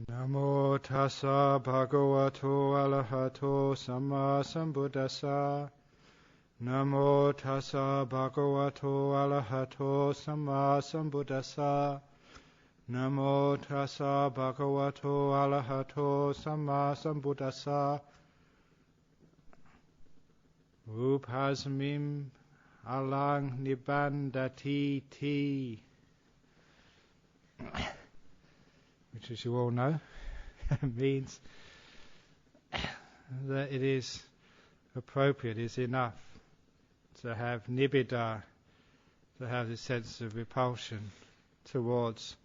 Namo tassa bhagavato arahato samma sambuddhassa. Namo tassa bhagavato arahato samma sambuddhassa. Namo tassa bhagavato arahato samma sambuddhassa. Upasmim alang nibbandati ti. Which, as you all know, means that it is appropriate, is enough to have nibbida, to have this sense of repulsion towards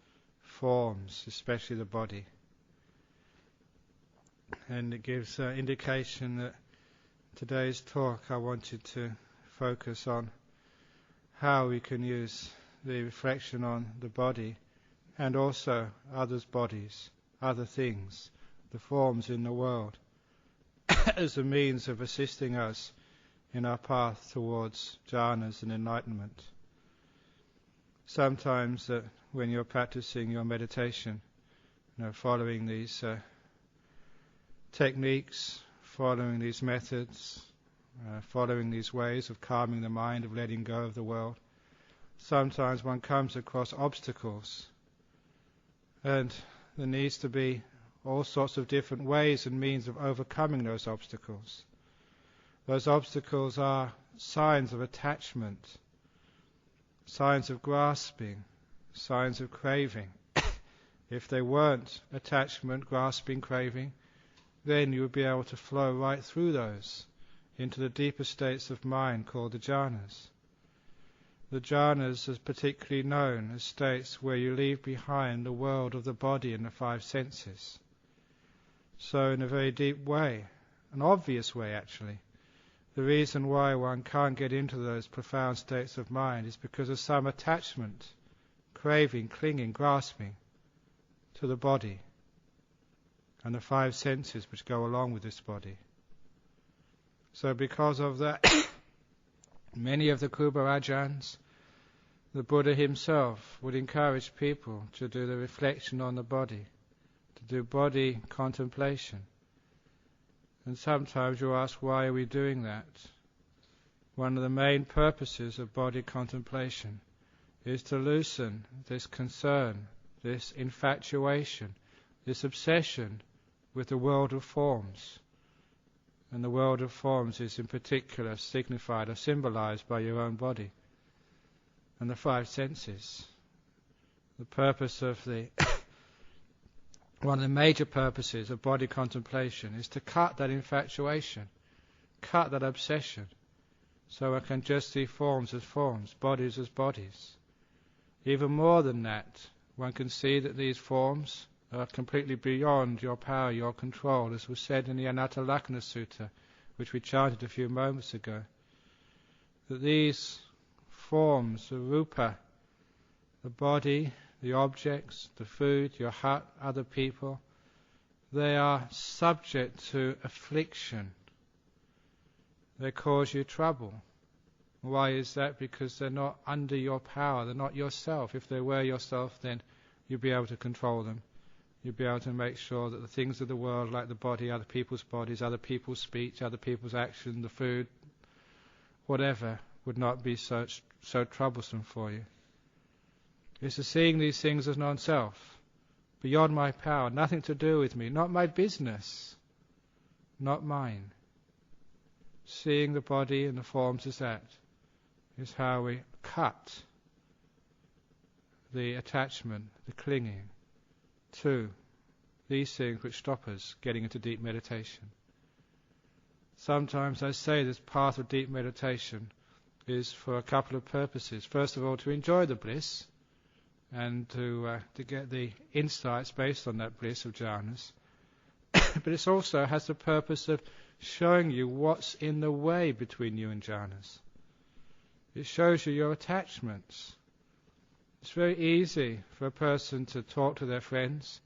forms, especially the body. And it gives indication that today's talk I wanted to focus on how we can use the reflection on the body and also others' bodies, other things, the forms in the world, as a means of assisting us in our path towards jhanas and enlightenment. Sometimes when you're practicing your meditation, following these techniques, following these methods, following these ways of calming the mind, of letting go of the world, sometimes one comes across obstacles. And there needs to be all sorts of different ways and means of overcoming those obstacles. Those obstacles are signs of attachment, signs of grasping, signs of craving. If they weren't attachment, grasping, craving, then you would be able to flow right through those into the deeper states of mind called the jhanas. The jhanas are particularly known as states where you leave behind the world of the body and the five senses. So in a very deep way, an obvious way actually, the reason why one can't get into those profound states of mind is because of some attachment, craving, clinging, grasping to the body and the five senses which go along with this body. So because of that, many of the Ajahns, the Buddha himself would encourage people to do the reflection on the body, to do body contemplation. And sometimes you ask, why are we doing that? One of the main purposes of body contemplation is to loosen this concern, this infatuation, this obsession with the world of forms. And the world of forms is in particular signified or symbolized by your own body and the five senses. The purpose of one of the major purposes of body contemplation is to cut that infatuation, cut that obsession, so I can just see forms as forms, bodies as bodies. Even more than that, one can see that these forms are completely beyond your power, your control, as was said in the Anatta Lakkhana Sutta, which we chanted a few moments ago. That these forms, the rupa, the body, the objects, the food, your hut, other people, they are subject to affliction. They cause you trouble. Why is that? Because they're not under your power, they're not yourself. If they were yourself, then you'd be able to control them. You'd be able to make sure that the things of the world, like the body, other people's bodies, other people's speech, other people's action, the food, whatever, would not be so troublesome for you. It's to seeing these things as non-self, beyond my power, nothing to do with me, not my business, not mine. Seeing the body and the forms as that is how we cut the attachment, the clinging to these things which stop us getting into deep meditation. Sometimes I say this path of deep meditation is for a couple of purposes. First of all, to enjoy the bliss and to get the insights based on that bliss of jhanas. But it also has the purpose of showing you what's in the way between you and jhanas. It shows you your attachments. It's very easy for a person to talk to their friends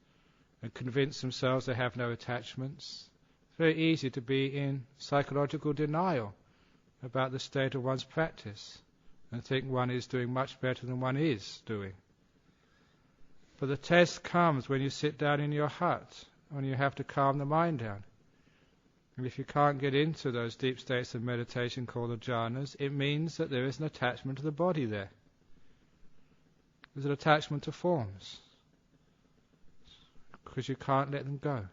and convince themselves they have no attachments. It's very easy to be in psychological denial about the state of one's practice and think one is doing much better than one is doing. But the test comes when you sit down in your hut, when you have to calm the mind down. And if you can't get into those deep states of meditation called the jhanas, it means that there is an attachment to the body there. There's an attachment to forms, because you can't let them go.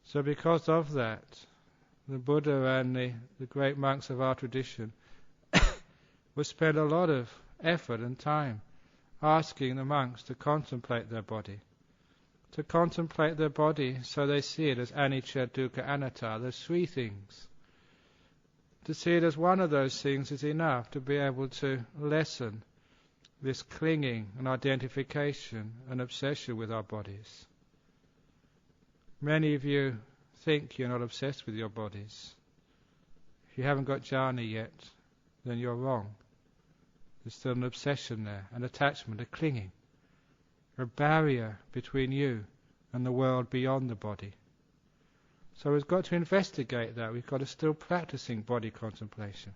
So because of that, the Buddha and the great monks of our tradition would spend a lot of effort and time asking the monks to contemplate their body. To contemplate their body so they see it as anicca, dukkha, anatta, those three things. To see it as one of those things is enough to be able to lessen this clinging and identification and obsession with our bodies. Many of you think you're not obsessed with your bodies. If you haven't got jhana yet, then you're wrong. There's still an obsession there, an attachment, a clinging, a barrier between you and the world beyond the body. So we've got to investigate that. We've got to still practicing body contemplation.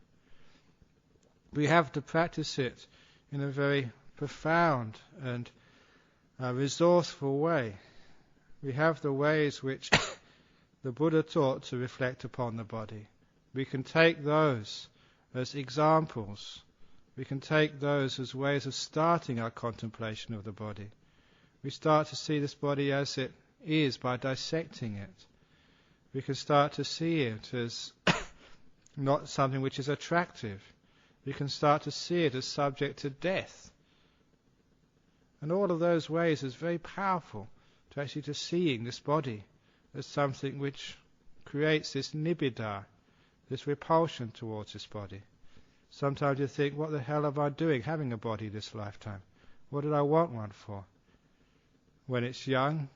We have to practice it in a very profound and resourceful way. We have the ways which the Buddha taught to reflect upon the body. We can take those as examples. We can take those as ways of starting our contemplation of the body. We start to see this body as it is by dissecting it. We can start to see it as not something which is attractive. We can start to see it as subject to death. And all of those ways is very powerful to actually to seeing this body as something which creates this nibbida, this repulsion towards this body. Sometimes you think, what the hell am I doing having a body this lifetime? What did I want one for? When it's young,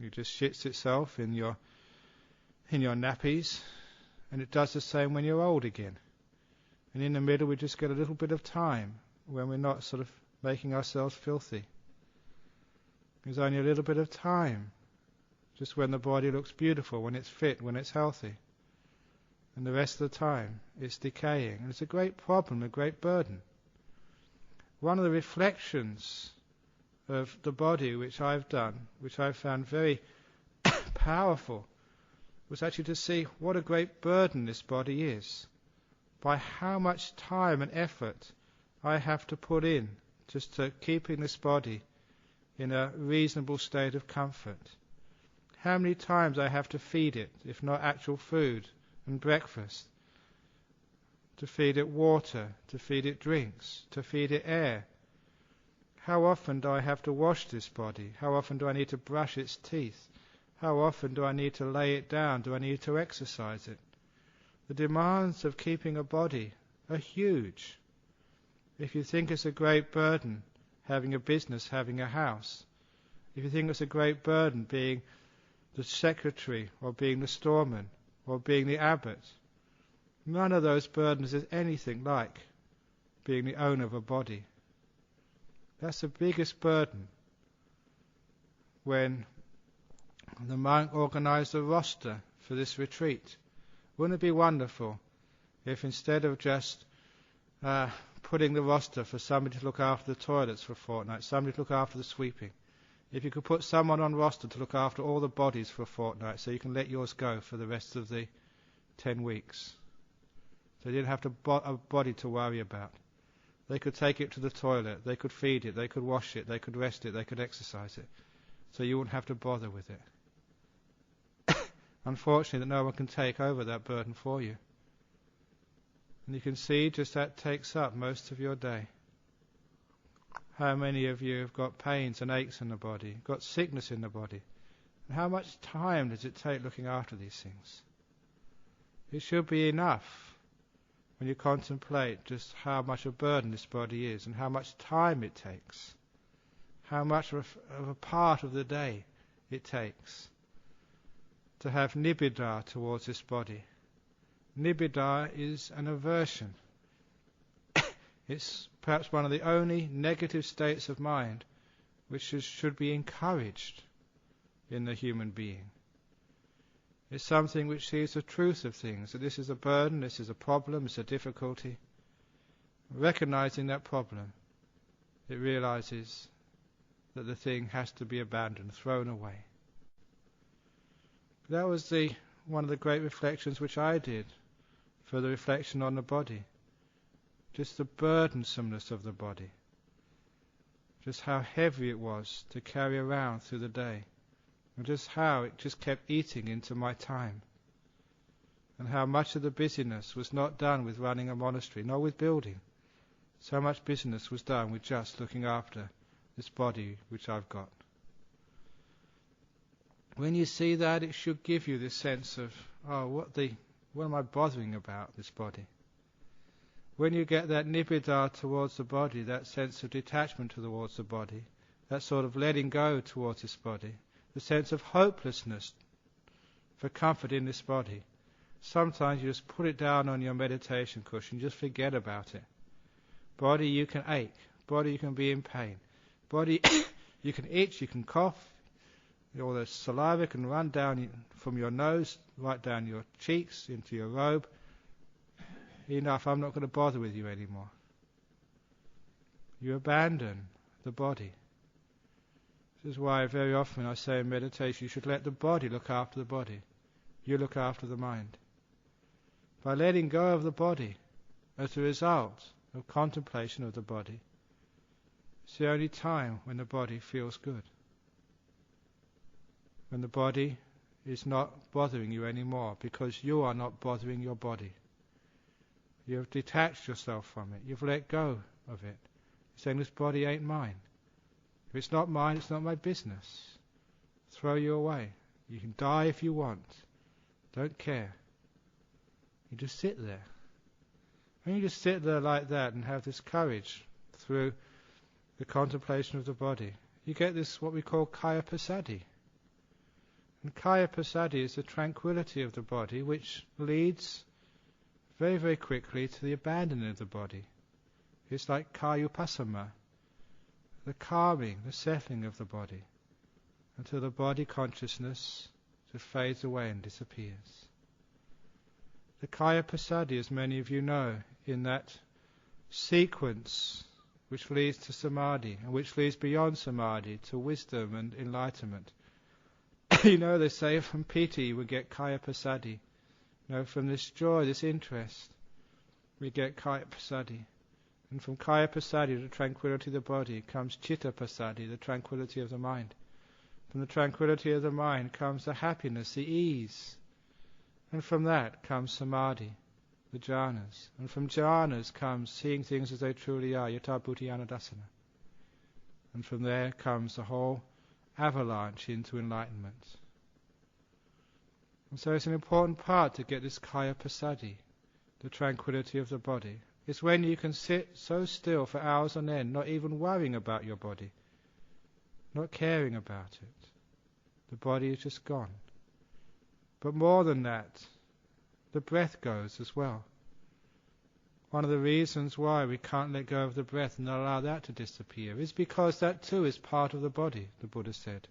it just shits itself in your nappies, and it does the same when you're old again. And in the middle we just get a little bit of time when we're not sort of making ourselves filthy. There's only a little bit of time, just when the body looks beautiful, when it's fit, when it's healthy. And the rest of the time it's decaying. And it's a great problem, a great burden. One of the reflections of the body which I've done, which I've found very powerful, was actually to see what a great burden this body is, by how much time and effort I have to put in just to keeping this body in a reasonable state of comfort. How many times I have to feed it, if not actual food and breakfast, to feed it water, to feed it drinks, to feed it air. How often do I have to wash this body? How often do I need to brush its teeth? How often do I need to lay it down? Do I need to exercise it? The demands of keeping a body are huge. If you think it's a great burden having a business, having a house, if you think it's a great burden being the secretary or being the storeman or being the abbot, none of those burdens is anything like being the owner of a body. That's the biggest burden. When the monk organised a roster for this retreat, wouldn't it be wonderful if instead of just putting the roster for somebody to look after the toilets for a fortnight, somebody to look after the sweeping, if you could put someone on roster to look after all the bodies for a fortnight, so you can let yours go for the rest of the 10 weeks. So you didn't have a body to worry about. They could take it to the toilet, they could feed it, they could wash it, they could rest it, they could exercise it. So you wouldn't have to bother with it. Unfortunately, that no one can take over that burden for you. And you can see just that takes up most of your day. How many of you have got pains and aches in the body, got sickness in the body? And how much time does it take looking after these things? It should be enough when you contemplate just how much a burden this body is and how much time it takes, how much of a part of the day it takes to have nibbida towards this body. Nibbida is an aversion. It's perhaps one of the only negative states of mind which should be encouraged in the human being. It's something which sees the truth of things, that this is a burden, this is a problem, it's a difficulty. Recognizing that problem, it realizes that the thing has to be abandoned, thrown away. That was one of the great reflections which I did for the reflection on the body. Just the burdensomeness of the body. Just how heavy it was to carry around through the day. And just how it just kept eating into my time. And how much of the busyness was not done with running a monastery, nor with building. So much business was done with just looking after this body which I've got. When you see that, it should give you this sense of, what am I bothering about, this body? When you get that nibbida towards the body, that sense of detachment towards the body, that sort of letting go towards this body, the sense of hopelessness for comfort in this body, sometimes you just put it down on your meditation cushion, just forget about it. Body, you can ache. Body, you can be in pain. Body, you can itch, you can cough. All the saliva can run down from your nose, right down your cheeks, into your robe. Enough, I'm not going to bother with you anymore. You abandon the body. This is why very often I say in meditation, you should let the body look after the body. You look after the mind. By letting go of the body, as a result of contemplation of the body, it's the only time when the body feels good. When the body is not bothering you anymore, because you are not bothering your body. You have detached yourself from it. You've let go of it. You're saying, this body ain't mine. If it's not mine, it's not my business. Throw you away. You can die if you want. Don't care. You just sit there. When you just sit there like that and have this courage through the contemplation of the body, you get this, what we call kaya passaddhi. And kaya passaddhi is the tranquility of the body, which leads very, very quickly to the abandoning of the body. It's like kayupassama, the calming, the settling of the body, until the body consciousness just fades away and disappears. The kaya passaddhi, as many of you know, in that sequence which leads to samadhi, and which leads beyond samadhi to wisdom and enlightenment. You know, they say from piti we get kaya passaddhi. You know, from this joy, this interest, we get kaya passaddhi. And from kaya passaddhi, the tranquility of the body, comes citta passaddhi, the tranquility of the mind. From the tranquility of the mind comes the happiness, the ease. And from that comes samadhi, the jhanas. And from jhanas comes seeing things as they truly are, yata bhutiyana dasana. And from there comes the whole avalanche into enlightenment. And so it's an important part to get this kaya passaddhi, the tranquility of the body. It's when you can sit so still for hours on end, not even worrying about your body, not caring about it. The body is just gone. But more than that, the breath goes as well. One of the reasons why we can't let go of the breath and not allow that to disappear is because that too is part of the body, the Buddha said.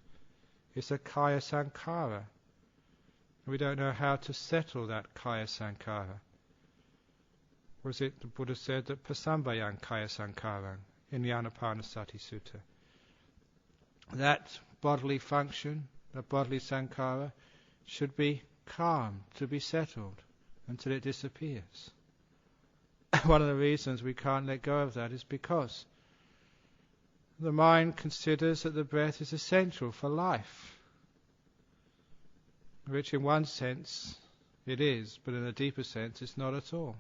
It's a kaya sankhara. We don't know how to settle that kaya sankhara. Was it the Buddha said that pasambayang kaya sankharang in the Anapanasati Sutta? That bodily function, that bodily sankhara, should be calm, to be settled until it disappears. One of the reasons we can't let go of that is because the mind considers that the breath is essential for life, which in one sense it is, but in a deeper sense it's not at all.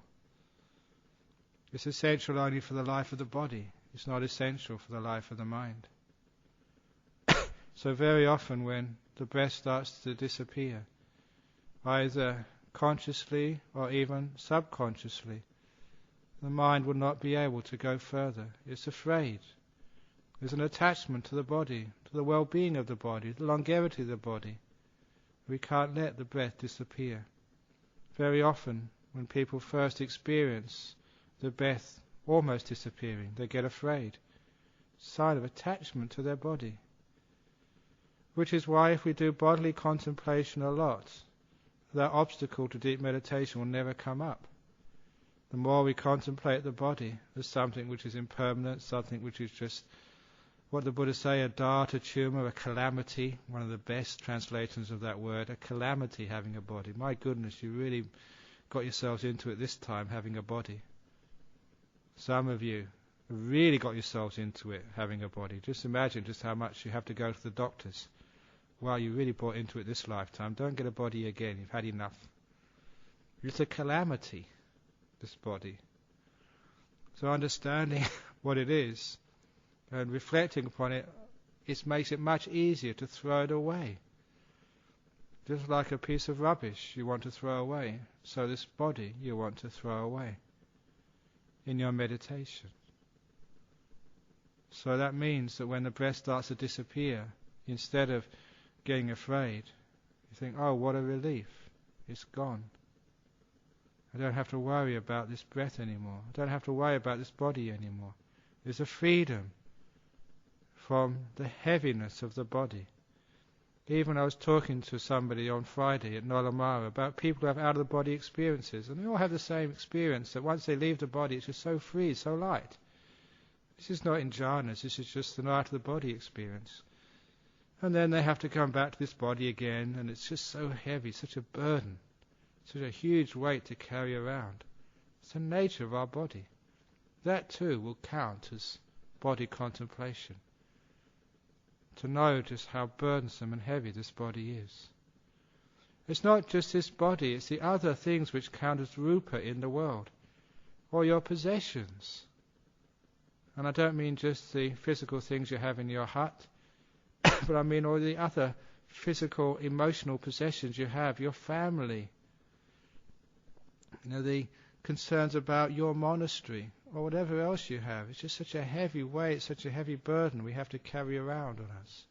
It's essential only for the life of the body. It's not essential for the life of the mind. So very often when the breath starts to disappear, either consciously or even subconsciously, the mind will not be able to go further. It's afraid. There's an attachment to the body, to the well-being of the body, the longevity of the body. We can't let the breath disappear. Very often, when people first experience the breath almost disappearing, they get afraid. Sign of attachment to their body. Which is why if we do bodily contemplation a lot, that obstacle to deep meditation will never come up. The more we contemplate the body as something which is impermanent, something which is just what the Buddha say, a dhata tumor, a calamity, one of the best translations of that word, a calamity having a body. My goodness, you really got yourselves into it this time, having a body. Some of you really got yourselves into it, having a body. Just imagine just how much you have to go to the doctors. Wow, you really brought into it this lifetime. Don't get a body again, you've had enough. It's a calamity, this body. So understanding what it is and reflecting upon it, it makes it much easier to throw it away. Just like a piece of rubbish you want to throw away, so this body you want to throw away in your meditation. So that means that when the breath starts to disappear, instead of getting afraid, you think, oh, what a relief, it's gone. I don't have to worry about this breath anymore. I don't have to worry about this body anymore. There's a freedom from the heaviness of the body. Even I was talking to somebody on Friday at Nolamara about people who have out-of-the-body experiences, and they all have the same experience, that once they leave the body it's just so free, so light. This is not in jhanas, this is just an out-of-the-body experience. And then they have to come back to this body again, and it's just so heavy, such a burden, such a huge weight to carry around. It's the nature of our body. That too will count as body contemplation. To know just how burdensome and heavy this body is. It's not just this body, it's the other things which count as rupa in the world, or your possessions. And I don't mean just the physical things you have in your hut, but I mean all the other physical, emotional possessions you have, your family, the concerns about your monastery, or whatever else you have. It's just such a heavy weight, such a heavy burden we have to carry around on us.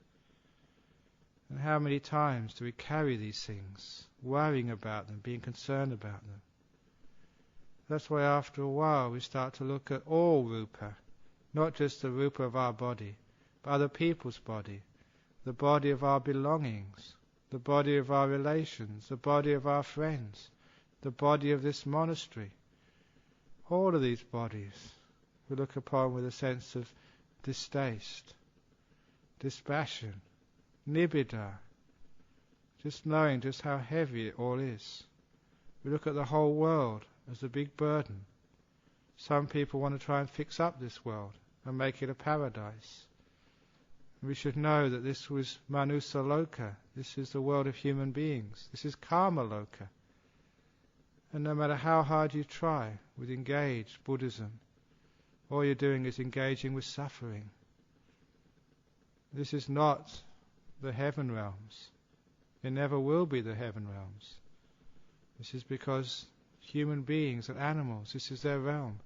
And how many times do we carry these things, worrying about them, being concerned about them? That's why after a while we start to look at all rupa, not just the rupa of our body, but other people's body, the body of our belongings, the body of our relations, the body of our friends, the body of this monastery. All of these bodies we look upon with a sense of distaste, dispassion, nibbida, just knowing just how heavy it all is. We look at the whole world as a big burden. Some people want to try and fix up this world and make it a paradise. We should know that this was manusa loka, this is the world of human beings, this is karma loka. And no matter how hard you try with engaged Buddhism, all you're doing is engaging with suffering. This is not the heaven realms. It never will be the heaven realms. This is because human beings and animals, this is their realm.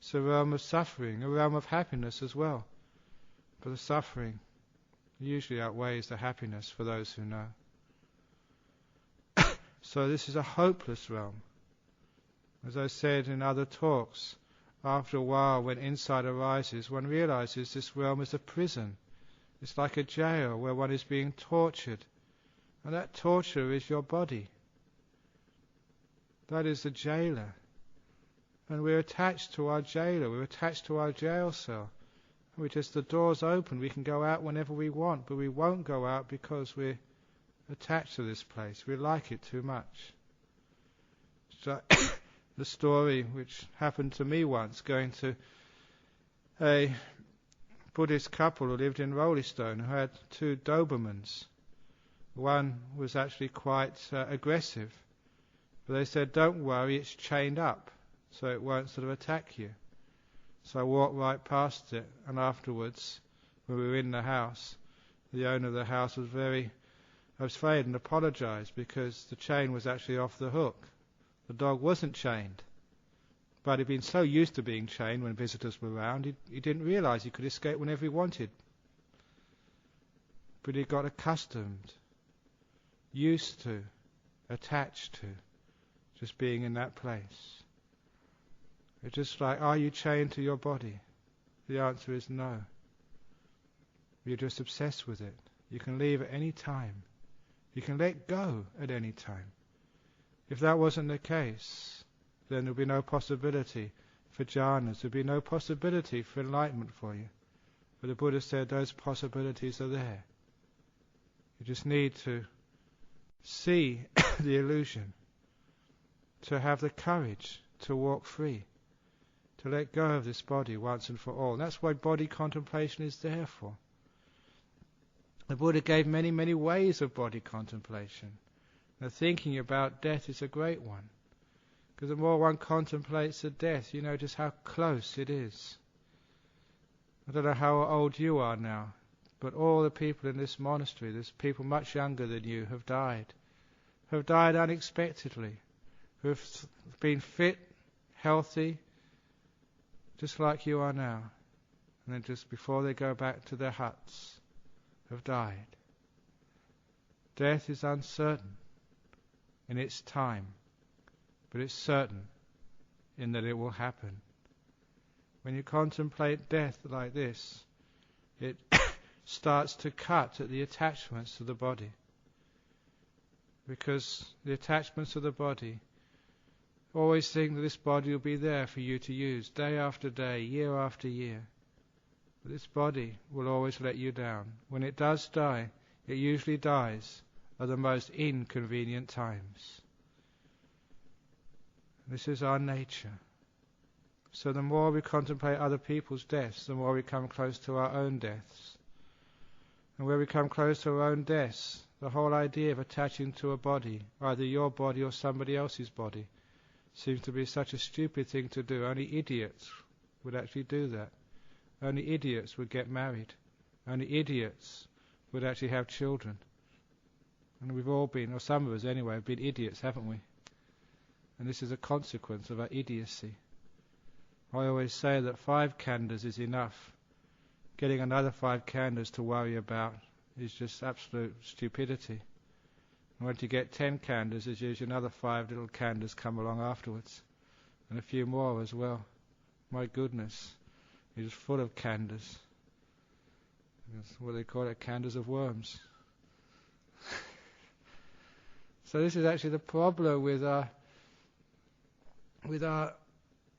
It's a realm of suffering, a realm of happiness as well. But the suffering usually outweighs the happiness for those who know. So this is a hopeless realm. As I said in other talks, after a while when insight arises, one realizes this realm is a prison. It's like a jail where one is being tortured. And that torture is your body. That is the jailer. And we're attached to our jailer, we're attached to our jail cell. The door's open, we can go out whenever we want, but we won't go out because we're attached to this place. We like it too much. So the story which happened to me once, going to a Buddhist couple who lived in Rollystone, who had two Dobermans. One was actually quite aggressive, but they said, don't worry, it's chained up, so it won't sort of attack you. So I walked right past it, and afterwards, when we were in the house, the owner of the house was very afraid and apologized because the chain was actually off the hook. The dog wasn't chained, but he'd been so used to being chained when visitors were around, he didn't realize he could escape whenever he wanted. But he got accustomed, used to, attached to, just being in that place. It's just like, are you chained to your body? The answer is no. You're just obsessed with it. You can leave at any time. You can let go at any time. If that wasn't the case, then there would be no possibility for jhanas, there would be no possibility for enlightenment for you. But the Buddha said those possibilities are there. You just need to see the illusion, to have the courage to walk free, to let go of this body once and for all. And that's why body contemplation is there for. The Buddha gave many, many ways of body contemplation. Now, thinking about death is a great one, because the more one contemplates the death, you know just how close it is. I don't know how old you are now, but all the people in this monastery, there's people much younger than you, have died unexpectedly, who have been fit, healthy, just like you are now, and then just before they go back to their huts, have died. Death is uncertain in its time, but it's certain in that it will happen. When you contemplate death like this, it starts to cut at the attachments to the body, because the attachments to the body always think that this body will be there for you to use day after day, year after year. But this body will always let you down. When it does die, it usually dies at the most inconvenient times. This is our nature. So the more we contemplate other people's deaths, the more we come close to our own deaths. And where we come close to our own deaths, the whole idea of attaching to a body, either your body or somebody else's body, seems to be such a stupid thing to do. Only idiots would actually do that. Only idiots would get married. Only idiots would actually have children. And we've all been, or some of us anyway, have been idiots, haven't we? And this is a consequence of our idiocy. I always say that 5 khandhas is enough. Getting another 5 khandhas to worry about is just absolute stupidity. And once you get 10 khandhas, there's usually another 5 little khandhas come along afterwards. And a few more as well. My goodness, it is full of khandhas. That's what they call it, khandhas of worms. So this is actually the problem with our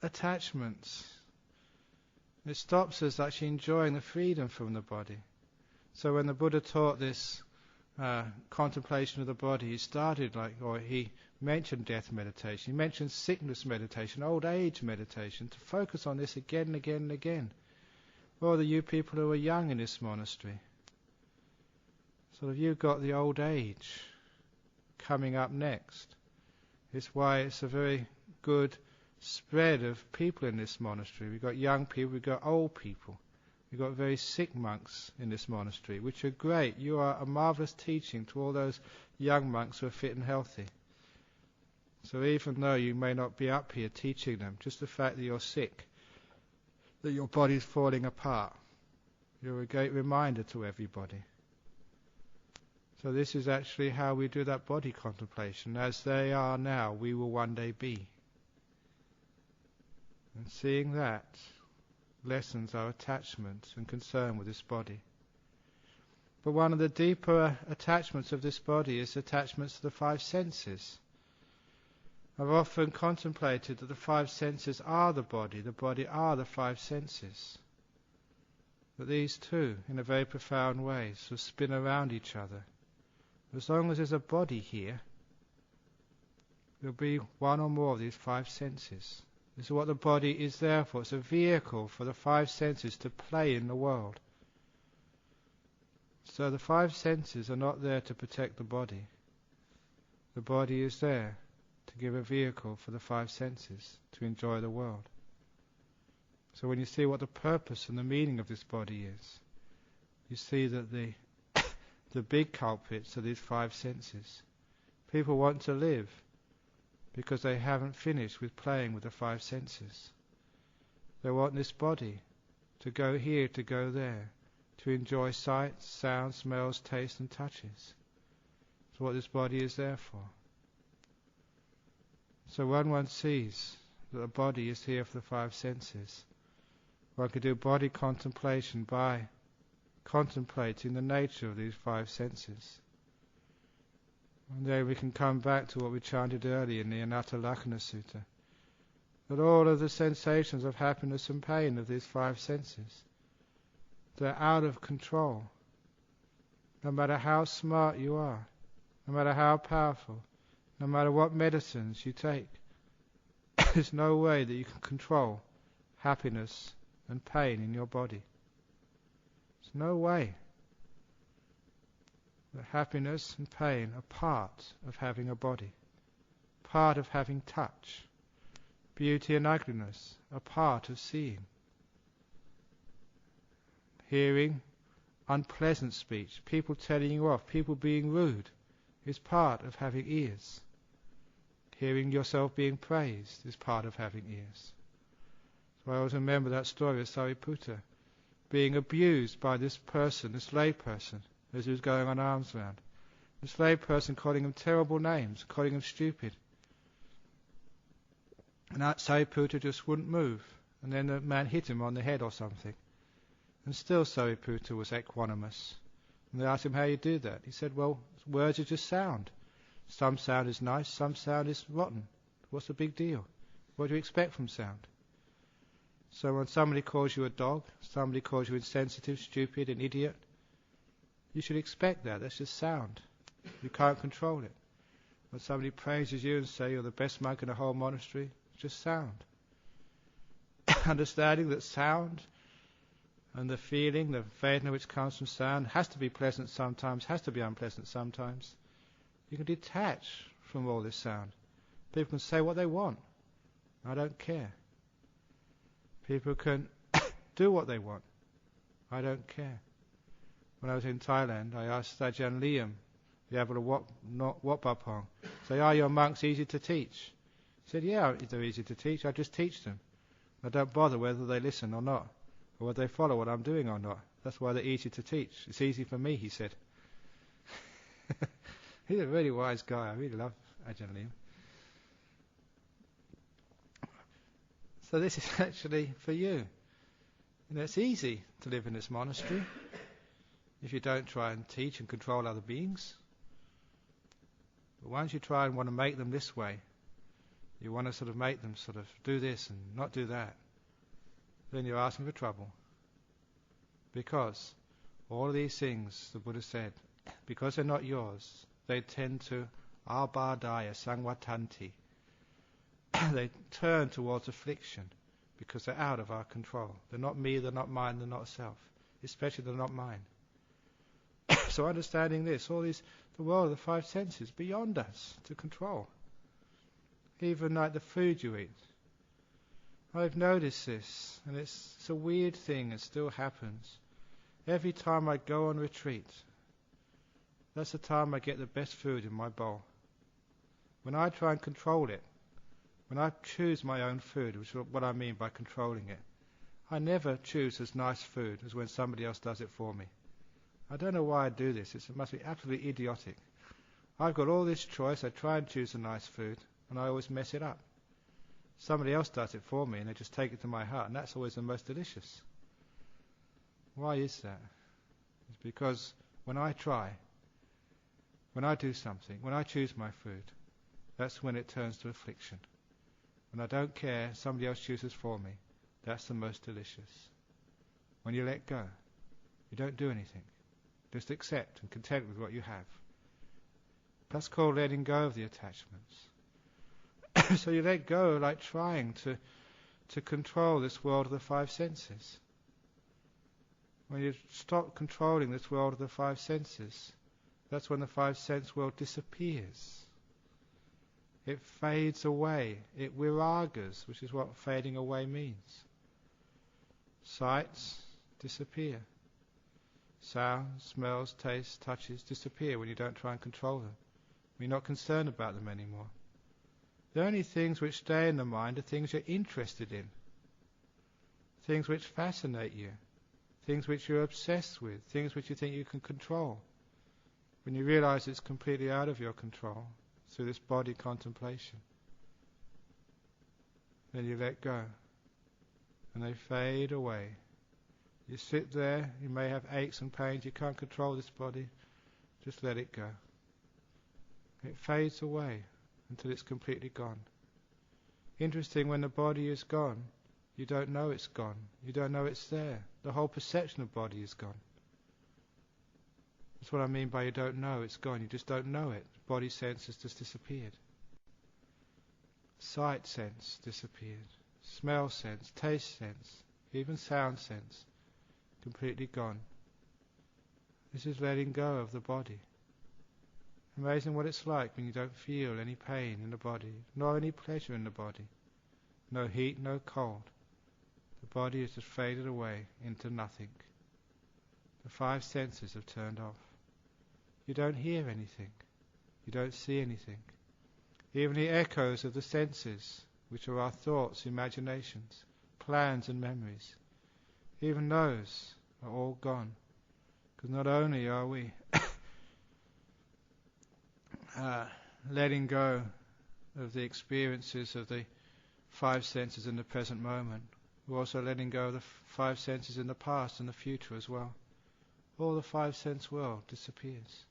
attachments. It stops us actually enjoying the freedom from the body. So when the Buddha taught this contemplation of the body, he mentioned death meditation, he mentioned sickness meditation, old age meditation, to focus on this again and again and again. All the you people who are young in this monastery, sort of you've got the old age coming up next. It's why it's a very good spread of people in this monastery. We've got young people, we've got old people. We've got very sick monks in this monastery, which are great. You are a marvellous teaching to all those young monks who are fit and healthy. So even though you may not be up here teaching them, just the fact that you're sick, that your body's falling apart, you're a great reminder to everybody. So this is actually how we do that body contemplation. As they are now, we will one day be. And seeing that lessens our attachment and concern with this body. But one of the deeper attachments of this body is attachments to the 5 senses. I've often contemplated that the 5 senses are the body are the 5 senses. That these two, in a very profound way, sort of spin around each other. As long as there's a body here, there'll be one or more of these 5 senses. This is what the body is there for. It's a vehicle for the 5 senses to play in the world. So the 5 senses are not there to protect the body. The body is there to give a vehicle for the 5 senses to enjoy the world. So when you see what the purpose and the meaning of this body is, you see that the big culprits are these 5 senses. People want to live because they haven't finished with playing with the 5 senses. They want this body to go here, to go there, to enjoy sights, sounds, smells, tastes and touches. That's what this body is there for. So when one sees that the body is here for the 5 senses, one can do body contemplation by contemplating the nature of these 5 senses. And then we can come back to what we chanted earlier in the Anatta Lakkhana Sutta, that all of the sensations of happiness and pain of these 5 senses They're out of control. No matter how smart you are, no matter how powerful, no matter what medicines you take, there's no way that you can control happiness and pain in your body. There's no way. That happiness and pain are part of having a body, part of having touch. Beauty and ugliness are part of seeing. Hearing unpleasant speech, people telling you off, people being rude, is part of having ears. Hearing yourself being praised is part of having ears. So I always remember that story of Sariputta being abused by this person, this lay person, as he was going on alms round. This lay person calling him terrible names, calling him stupid. And that Sariputta just wouldn't move. And then the man hit him on the head or something. And still Sariputta was equanimous. And they asked him how you do that. He said, well, words are just sound. Some sound is nice, some sound is rotten. What's the big deal? What do you expect from sound? So when somebody calls you a dog, somebody calls you insensitive, stupid, an idiot, you should expect that. That's just sound. You can't control it. When somebody praises you and say you're the best monk in the whole monastery, it's just sound. Understanding that sound and the feeling, the Vedana which comes from sound, has to be pleasant sometimes, has to be unpleasant sometimes. You can detach from all this sound. People can say what they want. I don't care. People can do what they want. I don't care. When I was in Thailand, I asked Ajahn Liam, the abbot of Wat Pah, say, are your monks easy to teach? He said, yeah, they're easy to teach. I just teach them. I don't bother whether they listen or not, or whether they follow what I'm doing or not. That's why they're easy to teach. It's easy for me, he said. He's a really wise guy. I really love Ajahn Liam. So this is actually for you. It's easy to live in this monastery if you don't try and teach and control other beings. But once you try and want to make them this way, you want to sort of make them sort of do this and not do that, then you're asking for trouble. Because all of these things, the Buddha said, because they're not yours, they tend to abādaya sangvatanti. They turn towards affliction because they're out of our control. They're not me, they're not mine, they're not self. Especially they're not mine. So understanding this, the world of the five senses beyond us to control. Even like the food you eat. I've noticed this, and it's a weird thing, it still happens. Every time I go on retreat, that's the time I get the best food in my bowl. When I try and control it, when I choose my own food, which is what I mean by controlling it, I never choose as nice food as when somebody else does it for me. I don't know why I do this. It must be absolutely idiotic. I've got all this choice. I try and choose a nice food, and I always mess it up. Somebody else does it for me, and they just take it to my heart, and that's always the most delicious. Why is that? It's because when I do something, when I choose my food, that's when it turns to affliction. When I don't care, somebody else chooses for me, that's the most delicious. When you let go, you don't do anything. Just accept and content with what you have. That's called letting go of the attachments. So you let go like trying to control this world of the five senses. When you stop controlling this world of the five senses, that's when the five sense world disappears. It fades away. It viragas, which is what fading away means. Sights disappear. Sounds, smells, tastes, touches disappear when you don't try and control them. You're not concerned about them anymore. The only things which stay in the mind are things you're interested in. Things which fascinate you. Things which you're obsessed with. Things which you think you can control. When you realize it's completely out of your control, through this body contemplation, then you let go. And they fade away. You sit there, you may have aches and pains, you can't control this body, just let it go. It fades away until it's completely gone. Interesting, when the body is gone, You don't know it's gone. You don't know it's there. The whole perception of body is gone. That's what I mean by you don't know it's gone. You just don't know it. Body sense has just disappeared. Sight sense disappeared. Smell sense, taste sense, even sound sense, completely gone. This is letting go of the body. Amazing what it's like when you don't feel any pain in the body, nor any pleasure in the body. No heat, no cold. The body has just faded away into nothing. The five senses have turned off. You don't hear anything. You don't see anything. Even the echoes of the senses, which are our thoughts, imaginations, plans and memories, even those are all gone. Because not only are we letting go of the experiences of the five senses in the present moment, we're also letting go of the five senses in the past and the future as well. All the five sense world disappears.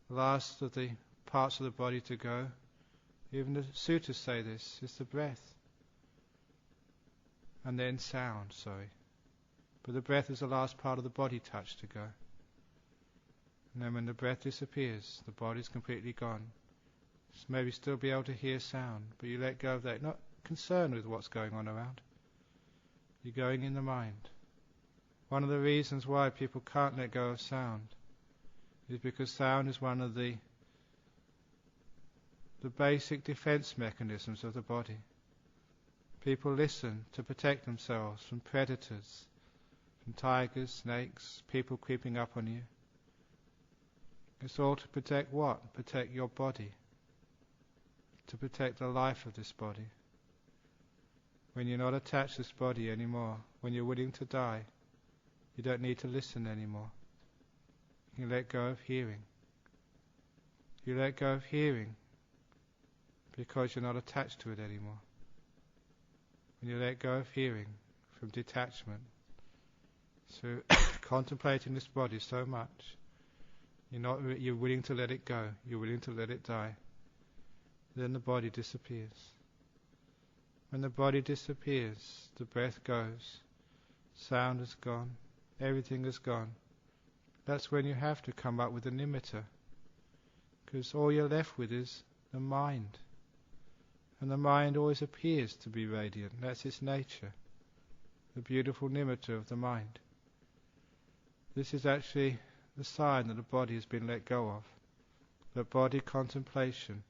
The last of the parts of the body to go, even the sutras say this, is the breath. And then sound, But the breath is the last part of the body touch to go. And then when the breath disappears, the body's completely gone. So maybe still be able to hear sound, but you let go of that. You're not concerned with what's going on around. You're going in the mind. One of the reasons why people can't let go of sound is because sound is one of the basic defense mechanisms of the body. People listen to protect themselves from predators, from tigers, snakes, people creeping up on you. It's all to protect what? Protect your body. To protect the life of this body. When you're not attached to this body anymore, when you're willing to die, you don't need to listen anymore. You let go of hearing. You let go of hearing because you're not attached to it anymore. When you let go of hearing from detachment, so contemplating this body so much, you're willing to let it go, you're willing to let it die, then the body disappears. When the body disappears, the breath goes, sound is gone, everything is gone. That's when you have to come up with a nimitta, because all you're left with is the mind. And the mind always appears to be radiant. That's its nature, the beautiful nimitta of the mind. This is actually the sign that the body has been let go of. That body contemplation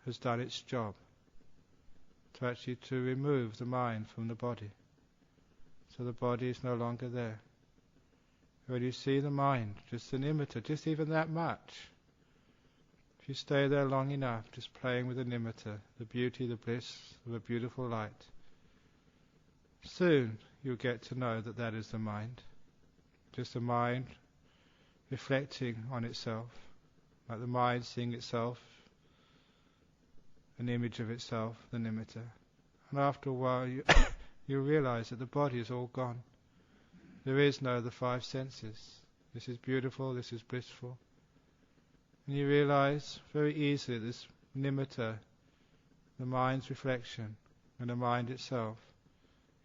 has done its job to remove the mind from the body. So the body is no longer there. When you see the mind, just an nimitta, just even that much, if you stay there long enough, just playing with the nimitta, the beauty, the bliss of a beautiful light, soon you'll get to know that that is the mind. Just the mind reflecting on itself, like the mind seeing itself, an image of itself, the nimitta. And after a while you realize that the body is all gone. There is no the five senses. This is beautiful, this is blissful. And you realize very easily this nimitta, the mind's reflection, and the mind itself,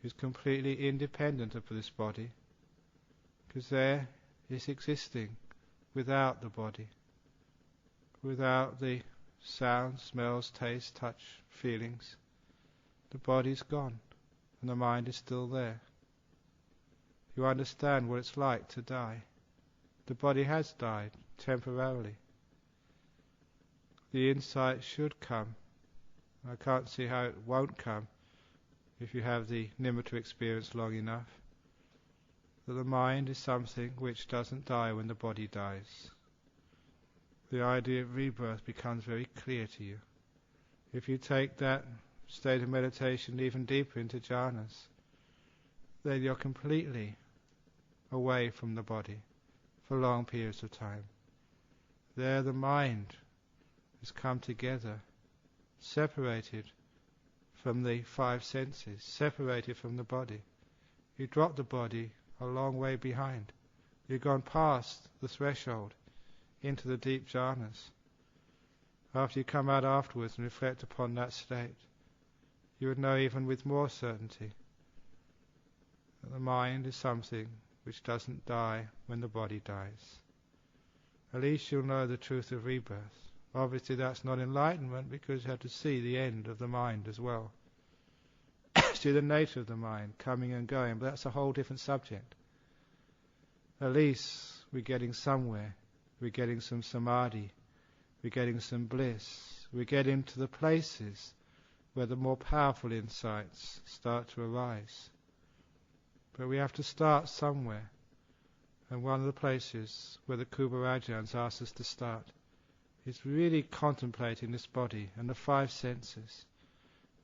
is completely independent of this body, because there is existing without the body, without the sounds, smells, tastes, touch, feelings. The body's gone, and the mind is still there. You understand what it's like to die. The body has died temporarily. The insight should come. I can't see how it won't come if you have the nimitta experience long enough. That the mind is something which doesn't die when the body dies. The idea of rebirth becomes very clear to you. If you take that state of meditation even deeper into jhanas, then you're completely away from the body for long periods of time. There the mind has come together, separated from the five senses, separated from the body. You drop the body a long way behind. You've gone past the threshold into the deep jhanas. After you come out afterwards and reflect upon that state, you would know even with more certainty that the mind is something which doesn't die when the body dies. At least you'll know the truth of rebirth. Obviously that's not enlightenment, because you have to see the end of the mind as well. See the nature of the mind coming and going, but that's a whole different subject. At least we're getting somewhere. We're getting some samadhi. We're getting some bliss. We're getting to the places where the more powerful insights start to arise. But we have to start somewhere. And one of the places where the Kubarajans asked us to start is really contemplating this body and the five senses.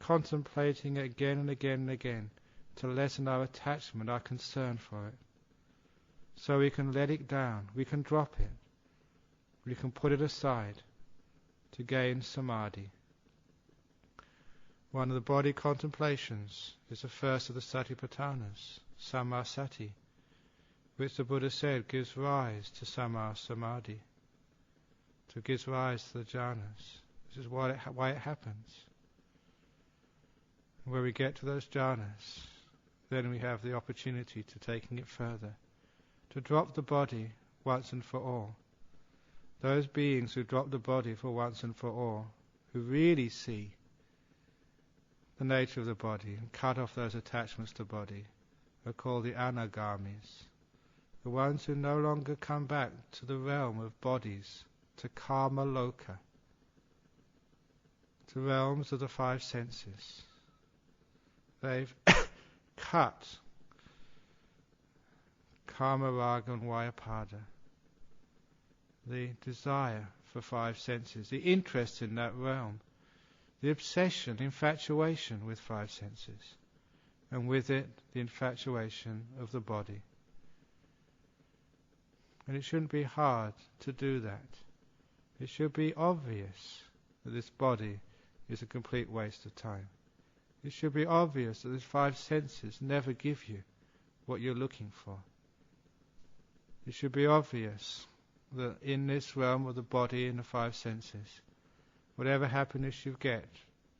Contemplating it again and again and again to lessen our attachment, our concern for it. So we can let it down, we can drop it, we can put it aside to gain samadhi. One of the body contemplations is the first of the Satipatthanas, Sammasati, which the Buddha said gives rise to Samma Samadhi, to gives rise to the jhanas. This is why it happens. Where we get to those jhanas, then we have the opportunity to taking it further, to drop the body once and for all. Those beings who drop the body for once and for all, who really see the nature of the body and cut off those attachments to body, are called the anagamis, the ones who no longer come back to the realm of bodies, to karma loka, to realms of the five senses. They've cut karma, raga and vyapada, the desire for five senses, the interest in that realm, the obsession, infatuation with five senses, and with it the infatuation of the body. And it shouldn't be hard to do that. It should be obvious that this body is a complete waste of time. It should be obvious that these five senses never give you what you're looking for. It should be obvious that in this realm of the body and the five senses, whatever happiness you get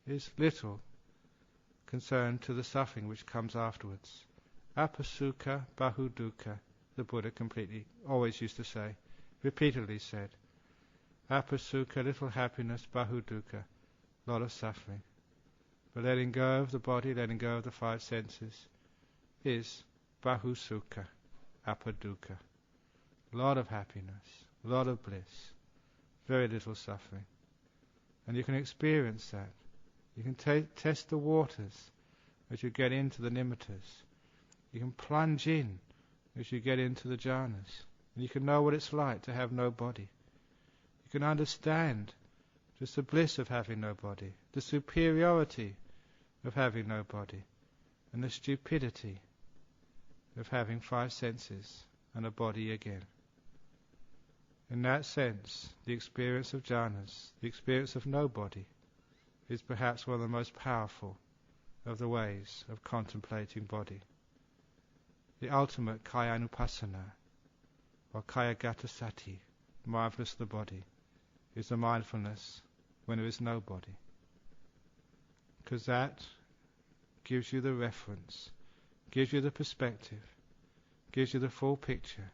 is little concerned to the suffering which comes afterwards. Apasukha bahudukkha, the Buddha always used to say, repeatedly said. Apasukha, little happiness, bahudukkha, lot of suffering. But letting go of the body, letting go of the five senses, is bahusukha, apadukkha. Lot of happiness, lot of bliss, very little suffering. And you can experience that. You can test the waters as you get into the nimittas. You can plunge in as you get into the jhanas. And you can know what it's like to have no body. You can understand just the bliss of having no body, the superiority of having no body, and the stupidity of having five senses and a body again. In that sense, the experience of jhanas, the experience of no body, is perhaps one of the most powerful of the ways of contemplating body. The ultimate kayanupassana, or kayagata sati, mindfulness of the body, is the mindfulness when there is no body. Because that gives you the reference, gives you the perspective, gives you the full picture.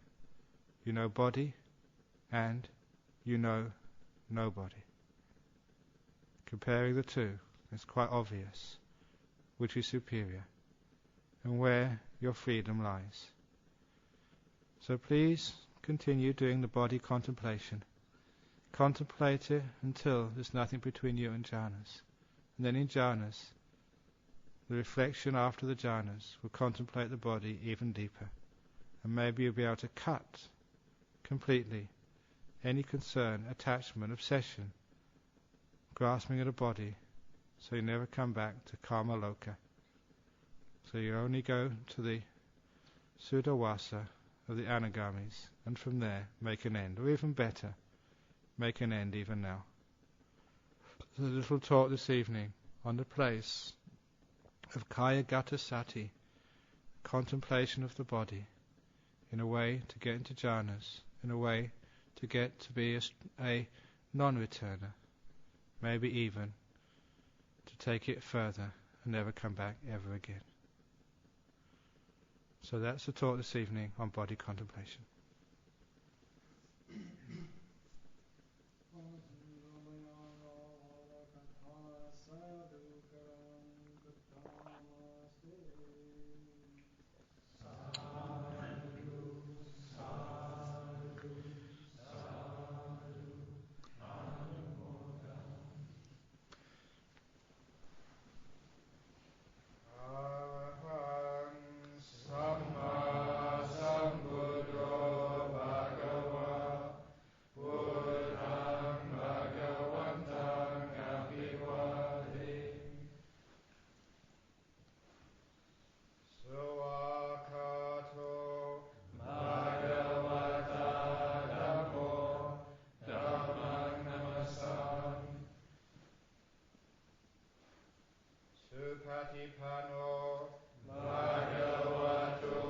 You know body, and you know nobody. Comparing the two, it's quite obvious which is superior and where your freedom lies. So please continue doing the body contemplation. Contemplate it until there's nothing between you and jhanas. And then in jhanas, the reflection after the jhanas will contemplate the body even deeper. And maybe you'll be able to cut completely any concern, attachment, obsession, grasping at a body, so you never come back to karma loka. So you only go to the Sudawasa of the anagamis, and from there make an end, or even better, make an end even now. There's a little talk this evening on the place of Kayagata Sati, contemplation of the body, in a way to get into jhanas, in a way to get to be a non-returner, maybe even to take it further and never come back ever again. So that's the talk this evening on body contemplation.